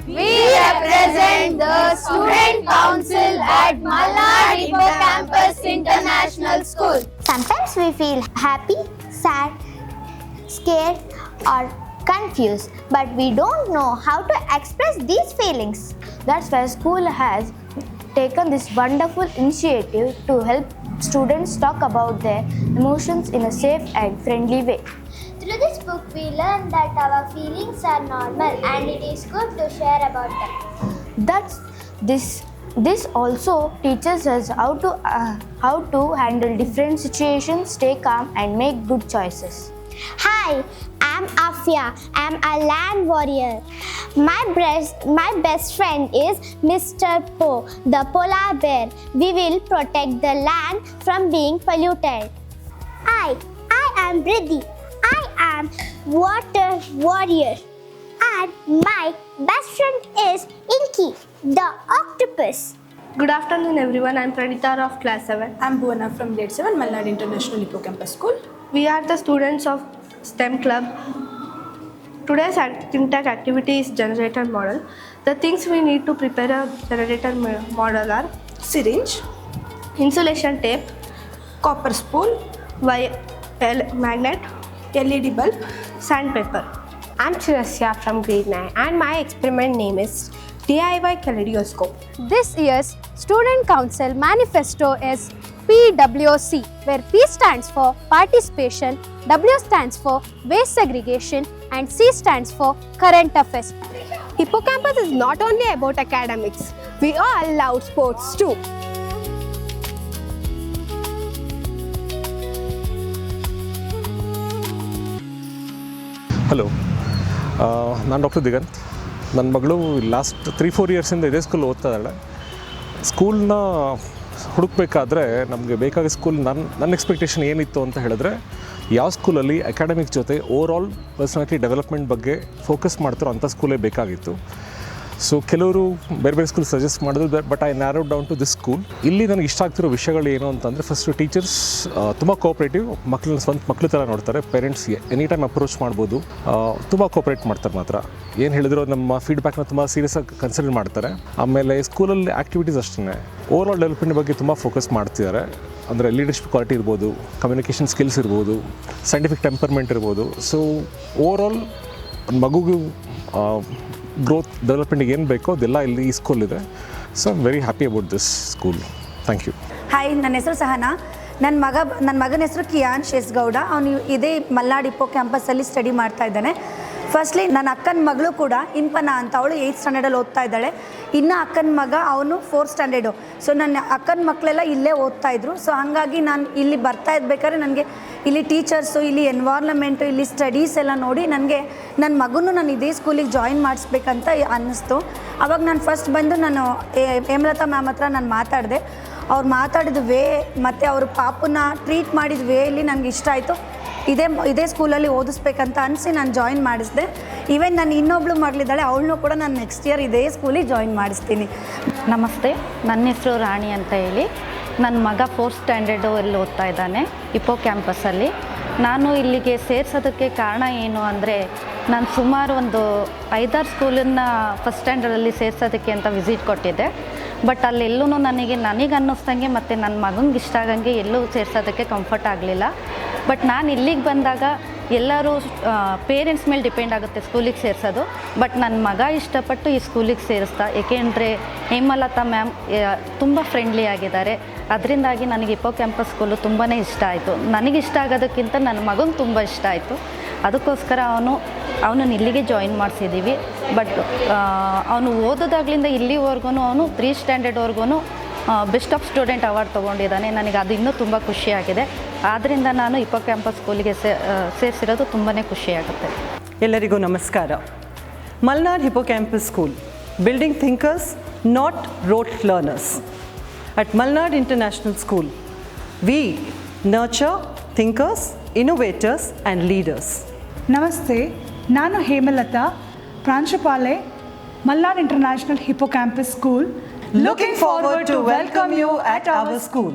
We represent the Student Council at Malnad Hippocampus International School. Sometimes we feel happy, sad, scared, or confused, but we don't know how to express these feelings. That's why school has taken this wonderful initiative to help students talk about their emotions in a safe and friendly way. Through this book, we learn that our feelings are normal and it is good to share about them. This also teaches us how to handle different situations, stay calm, and make good choices. Hi, I'm Afia. I'm a land warrior. My best friend is Mr. Po, the polar bear. We will protect the land from being polluted. I am Riddhi. I am water warrior. And my best friend is Inky, the octopus. Good afternoon everyone, I'm Pranita of class 7. I'm Bhuwana from grade 7, Malnad International Hippocampus School. We are the students of STEM club. Today's Intech activity is generator model. The things we need to prepare a generator model are Syringe, insulation tape, copper spool, magnet, LED bulb, sandpaper. I'm Chirasya from grade 9 and my experiment name is DIY Kaleidoscope. This year's Student Council manifesto is PWC, where P stands for participation, W stands for waste segregation, and C stands for current affairs. Hippocampus is not only about academics, we all love sports too. Hello, ನಾನು doctor Diganth. ನನ್ನ ಮಗಳು last 3-4 ಇಯರ್ಸಿಂದ ಇದೇ school ಓದ್ತಾ ಇದ್ದಾಳೆ. ಸ್ಕೂಲ್ನ ಹುಡುಕಬೇಕಾದ್ರೆ ನಮಗೆ ಬೇಕಾದ school ನನ್ನ ಎಕ್ಸ್ಪೆಕ್ಟೇಷನ್ ಏನಿತ್ತು ಅಂತ ಹೇಳಿದ್ರೆ, ಯಾವ ಸ್ಕೂಲಲ್ಲಿ ಅಕಾಡೆಮಿಕ್ ಜೊತೆ ಓವರಾಲ್ ಪರ್ಸನಾಲಿಟಿ ಡೆವಲಪ್ಮೆಂಟ್ ಬಗ್ಗೆ ಫೋಕಸ್ ಮಾಡ್ತಾರೋ ಅಂಥ ಸ್ಕೂಲೇ ಬೇಕಾಗಿತ್ತು. ಸೊ ಕೆಲವರು ಬೇರೆ ಬೇರೆ ಸ್ಕೂಲ್ ಸಜೆಸ್ಟ್ ಮಾಡಿದ್ರು, but I narrowed down to this school. ಇಲ್ಲಿ ನನಗೆ ಇಷ್ಟ ಆಗ್ತಿರೋ ವಿಷಯಗಳು ಏನು ಅಂತಂದರೆ, ಫಸ್ಟು ಟೀಚರ್ಸ್ ತುಂಬ ಕೋಆಪ್ರೇಟಿವ್, ಸ್ವಂತ ಮಕ್ಕಳ ಥರ ನೋಡ್ತಾರೆ. ಪೇರೆಂಟ್ಸ್ ಎನಿ ಟೈಮ್ ಅಪ್ರೋಚ್ ಮಾಡ್ಬೋದು, ತುಂಬ ಕೋಆಪ್ರೇಟ್ ಮಾಡ್ತಾರೆ. ಮಾತ್ರ ಏನು ಹೇಳಿದ್ರು ನಮ್ಮ ಫೀಡ್ಬ್ಯಾಕ್ನ ತುಂಬ ಸೀರಿಯಸ್ಸಾಗಿ ಕನ್ಸಿಡರ್ ಮಾಡ್ತಾರೆ. ಆಮೇಲೆ ಸ್ಕೂಲಲ್ಲಿ ಆ್ಯಕ್ಟಿವಿಟೀಸ್ ಅಷ್ಟೇ ಓವರಾಲ್ ಡೆವಲಪ್ಮೆಂಟ್ ಬಗ್ಗೆ ತುಂಬ ಫೋಕಸ್ ಮಾಡ್ತಿದ್ದಾರೆ. ಅಂದರೆ ಲೀಡರ್ಶಿಪ್ ಕ್ವಾಲಿಟಿ ಇರ್ಬೋದು, ಕಮ್ಯುನಿಕೇಷನ್ ಸ್ಕಿಲ್ಸ್ ಇರ್ಬೋದು, ಸೈಂಟಿಫಿಕ್ ಟೆಂಪರ್ಮೆಂಟ್ ಇರ್ಬೋದು. ಸೊ ಓವರಾಲ್ ಮಗುಗೂ ಗ್ರೋತ್ ಡೆವಲಪ್ಮೆಂಟ್ಗೆ ಏನು ಬೇಕೋ ಅದೆಲ್ಲ ಇಲ್ಲಿ ಈ ಸ್ಕೂಲ್ ಇದೆ. So I am very happy about this school. Thank you. Hi, ನನ್ನ ಹೆಸರು ಸಹನಾ. ನನ್ನ ಮಗನ ಹೆಸರು ಕಿಯಾನ್ ಶೇಸ್ಗೌಡ. ಅವನು ಇದೇ ಮಲ್ನಾಡ್ ಹಿಪ್ಪೋ ಕ್ಯಾಂಪಸ್ಸಲ್ಲಿ ಸ್ಟಡಿ ಮಾಡ್ತಾ ಇದ್ದಾನೆ. ಫಸ್ಟ್ಲಿ ನನ್ನ ಅಕ್ಕನ ಮಗಳು ಕೂಡ ಇಂಪನ ಅಂತ, ಅವಳು 8th ಸ್ಟ್ಯಾಂಡರ್ಡಲ್ಲಿ ಓದ್ತಾ ಇದ್ದಾಳೆ. ಇನ್ನು ಅಕ್ಕನ ಮಗ ಅವನು 4th ಸ್ಟ್ಯಾಂಡರ್ಡು. ಸೊ ನನ್ನ ಅಕ್ಕನ ಮಕ್ಕಳೆಲ್ಲ ಇಲ್ಲೇ ಓದ್ತಾ ಇದ್ರು. ಸೊ ಹಾಗಾಗಿ ನಾನು ಇಲ್ಲಿ ಬರ್ತಾ ಇದ್ಬೇಕಾದ್ರೆ ನನಗೆ ಇಲ್ಲಿ ಟೀಚರ್ಸು, ಇಲ್ಲಿ ಎನ್ವೈರ್ನ್ಮೆಂಟು, ಇಲ್ಲಿ ಸ್ಟಡೀಸ್ ಎಲ್ಲ ನೋಡಿ ನನಗೆ ನನ್ನ ಮಗನೂ ನಾನು ಇದೇ ಸ್ಕೂಲಿಗೆ ಜಾಯಿನ್ ಮಾಡಿಸ್ಬೇಕಂತ ಅನ್ನಿಸ್ತು. ಆವಾಗ ನಾನು ಫಸ್ಟ್ ಬಂದು ನಾನು ಹೇಮಲತಾ ಮ್ಯಾಮ್ ಹತ್ರ ನಾನು ಮಾತಾಡಿದೆ. ಅವ್ರು ಮಾತಾಡಿದ ವೇ ಮತ್ತು ಅವರು ಪಾಪನ ಟ್ರೀಟ್ ಮಾಡಿದ ವೇಯಲ್ಲಿ ನನಗೆ ಇಷ್ಟ ಆಯಿತು. ಇದೇ ಸ್ಕೂಲಲ್ಲಿ ಓದಿಸ್ಬೇಕಂತ ಅನಿಸಿ ನಾನು ಜಾಯಿನ್ ಮಾಡಿಸಿದೆ. ಈವನ್ ನಾನು ಇನ್ನೊಬ್ಳು ಮಗಳಿದ್ದಾಳೆ, ಅವಳನ್ನೂ ಕೂಡ ನಾನು ನೆಕ್ಸ್ಟ್ ಇಯರ್ ಇದೇ ಸ್ಕೂಲಿಗೆ ಜಾಯಿನ್ ಮಾಡಿಸ್ತೀನಿ. ನಮಸ್ತೆ, ನನ್ನ ಹೆಸರು ರಾಣಿ ಅಂತ ಹೇಳಿ. ನನ್ನ ಮಗ 4th ಸ್ಟ್ಯಾಂಡರ್ಡು ಅಲ್ಲಿ ಓದ್ತಾ ಇದ್ದಾನೆ ಹಿಪ್ಪೋ ಕ್ಯಾಂಪಸ್ಸಲ್ಲಿ. ನಾನು ಇಲ್ಲಿಗೆ ಸೇರಿಸೋದಕ್ಕೆ ಕಾರಣ ಏನು ಅಂದರೆ, ನಾನು ಸುಮಾರು ಒಂದು 5-6 ಸ್ಕೂಲನ್ನು ಫಸ್ಟ್ ಸ್ಟ್ಯಾಂಡರ್ಡಲ್ಲಿ ಸೇರಿಸೋದಕ್ಕೆ ಅಂತ ವಿಸಿಟ್ ಕೊಟ್ಟಿದ್ದೆ. ಬಟ್ ಅಲ್ಲೆಲ್ಲೂ ನನಗೆ ಅನ್ನಿಸ್ದಂಗೆ ಮತ್ತು ನನ್ನ ಮಗನಿಗೆ ಇಷ್ಟ ಆಗಂಗೆ ಎಲ್ಲೂ ಸೇರಿಸೋದಕ್ಕೆ ಕಂಫರ್ಟ್ ಆಗಲಿಲ್ಲ. ಬಟ್ ನಾನು ಇಲ್ಲಿಗೆ ಬಂದಾಗ ಎಲ್ಲರೂ ಪೇರೆಂಟ್ಸ್ ಮೇಲೆ ಡಿಪೆಂಡ್ ಆಗುತ್ತೆ ಸ್ಕೂಲಿಗೆ ಸೇರಿಸೋದು. ಬಟ್ ನನ್ನ ಮಗ ಇಷ್ಟಪಟ್ಟು ಈ ಸ್ಕೂಲಿಗೆ ಸೇರಿಸ್ತಾ, ಏಕೆಂದರೆ ಹೇಮಲತಾ ಮ್ಯಾಮ್ ತುಂಬ ಫ್ರೆಂಡ್ಲಿ ಆಗಿದ್ದಾರೆ. ಅದರಿಂದಾಗಿ ನನಗೆ ಹಿಪ್ಪೋ ಕ್ಯಾಂಪಸ್ ಸ್ಕೂಲು ತುಂಬಾ ಇಷ್ಟ ಆಯಿತು. ನನಗಿಷ್ಟ ಆಗೋದಕ್ಕಿಂತ ನನ್ನ ಮಗನಿಗೆ ತುಂಬ ಇಷ್ಟ ಆಯಿತು. ಅದಕ್ಕೋಸ್ಕರ ಅವನನ್ನು ಇಲ್ಲಿಗೆ ಜಾಯಿನ್ ಮಾಡಿಸಿದ್ದೀವಿ. ಬಟ್ ಅವನು ಓದೋದಾಗ್ಲಿಂದ ಇಲ್ಲಿವರೆಗೂ ಅವನು 3 ಸ್ಟ್ಯಾಂಡರ್ಡ್ವರೆಗೂ ಬೆಸ್ಟ್ ಆಫ್ ಸ್ಟೂಡೆಂಟ್ ಅವಾರ್ಡ್ ತೊಗೊಂಡಿದ್ದಾನೆ. ನನಗೆ ಅದು ಇನ್ನೂ ತುಂಬ ಖುಷಿಯಾಗಿದೆ. ಆದ್ದರಿಂದ ನಾನು ಹಿಪ್ಪೋ ಕ್ಯಾಂಪಸ್ ಸ್ಕೂಲಿಗೆ ಸೇರಿಸಿರೋದು ತುಂಬಾ ಖುಷಿಯಾಗುತ್ತೆ. ಎಲ್ಲರಿಗೂ ನಮಸ್ಕಾರ. Malnad hippo campus school, building thinkers, not rote learners. At Malnad International School, we nurture thinkers, innovators and leaders. ನಮಸ್ತೆ, ನಾನು ಹೇಮಲತಾ, ಪ್ರಾಂಶುಪಾಲೆ, Malnad international hippo campus school. Looking forward to welcome you at our school.